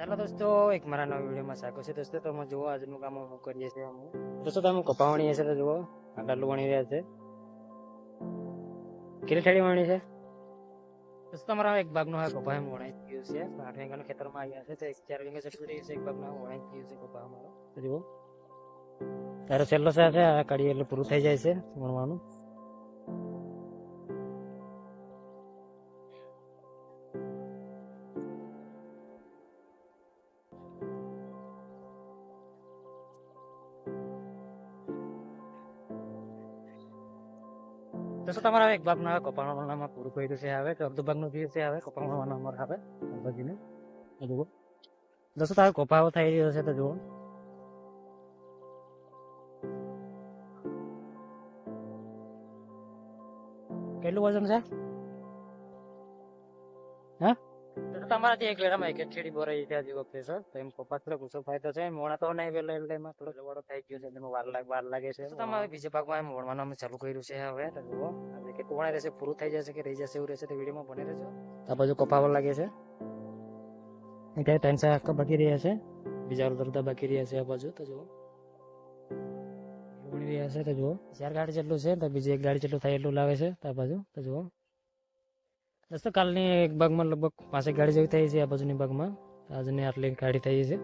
ચાલો દોસ્તો, એક મારા નવા વિડીયોમાં સ્વાગત છે. દોસ્તો તમે જુઓ આજનું કામ હું કરીએ છીએ. દોસ્તો તમે કપા વણીએ છે તો જુઓ આટલું વણી રહ્યા છે. કેટલી ઠેડી વણી છે દોસ્તો? તમારા એક ભાગનો હવે કપા એમ વણાઈ ગયું છે. 8 વીઘાના ખેતરમાં આવ્યા છે તો 4 વીઘા જેટલું રહ્યું છે. એક ભાગનો વણાઈ ગયું છે કપા અમારો. તો જુઓ તારો છેલ્લો છે આ કાઢીએ એટલે પૂરું થઈ જાય છે વણવાનું. દોસ્તો તમારા એક ભાગનો હવે કપા વણવામાં પૂરું કર્યું છે. હવે તો અડધો ભાગનું થયું છે. હવે કપા વણવાનો અમારે હવે બગીને જુઓ દોસ્તો તારો કપા થઈ રહ્યો છે તો જુઓ કેટલું વજન છે હા? તમારાથી એક લેરામાં એક છેડી બોરાઈ છે હજી વખતે સર. તો એમ કપાસ થોડો ગુસ્સો ફાયદો છે. મોણા તો નહીં વેલો એટલે એમાં થોડો જવાડો થઈ ગયો છે. એમાં વાર લાગે છે. તમારે બીજા ભાગમાં એમ વણવાનું અમે ચાલુ કર્યું છે હવે. તો જુઓ આપણે કેટલું વણાઈ રહેશે, પૂરું થઈ જશે કે રહી જશે એવું રહેશે તો વિડીયોમાં બની રહેજો. આ બાજુ કપાવા લાગે છે. ત્યાં 3 આખા બાકી રહ્યા છે. બીજા અડધા બાકી રહ્યા છે આ બાજુ. તો જુઓ વણી રહ્યા છે તો જુઓ 4 ગાડી જેટલું છે તો બીજી 1 ગાડી જેટલું થાય એટલું લાવે છે આ બાજુ. તો જુઓ દોસ્તો કાલની એક ભાગમાં લગભગ 5 ગાડી જેવી થઈ છે. આ બાજુની ભાગમાં આજની આટલી ગાડી થઈ છે.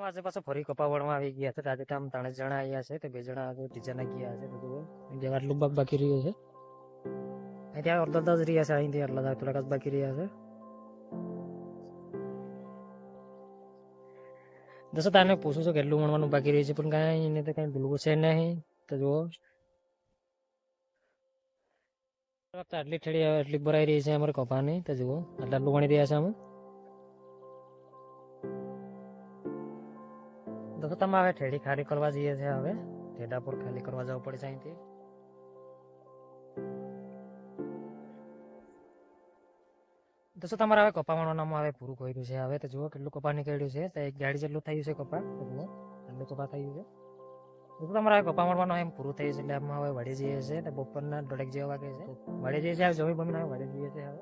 આજે પાછો ફરી કપા વણવા આવી ગયા છે. આજે આમ 3 જણા આવ્યા છે તો 2 જણા ટીચરના ગયા છે. તો જુઓ આટલું ભાગ બાકી રહ્યું છે. ત્યાં અડધા જ રહ્યા છે. અહીંથી આટલા થોડાક જ બાકી રહ્યા છે. દોસ્તો તાને પૂછું છું કેટલું વણવાનું બાકી રહ્યું છે પણ કાંઈ એને તો કાંઈ ભૂલવું છે નહીં. તો જુઓ આટલી ઠેડી એટલી ભરાઈ રહી છે અમારે કપાની. તો જુઓ આટલું વણી રહ્યા છે અમે. દોસ્તો તમે હવે ઠેડી ખાલી કરવા જઈએ છે. હવે ઠેડા પર ખાલી કરવા જવું પડે છે અહીંથી. દોસ્તો તમારે હવે કપા વણવામાં હવે પૂરું કર્યું છે. હવે તો જુઓ કેટલું કપા નીકળ્યું છે. તો 1 ગાડી જેટલું થયું છે કપા. તો જુઓ આટલું કપા થયું છે. દોસ્તો તમારે હવે કપા વણવાનું એમ પૂરું થયું છે એટલે અમે હવે વળી જઈએ છીએ. તો બપોરના 1:30 જેવા વાગે છે. વળી જઈએ છીએ. જમી બમીને હવે વળી જઈએ છીએ હવે.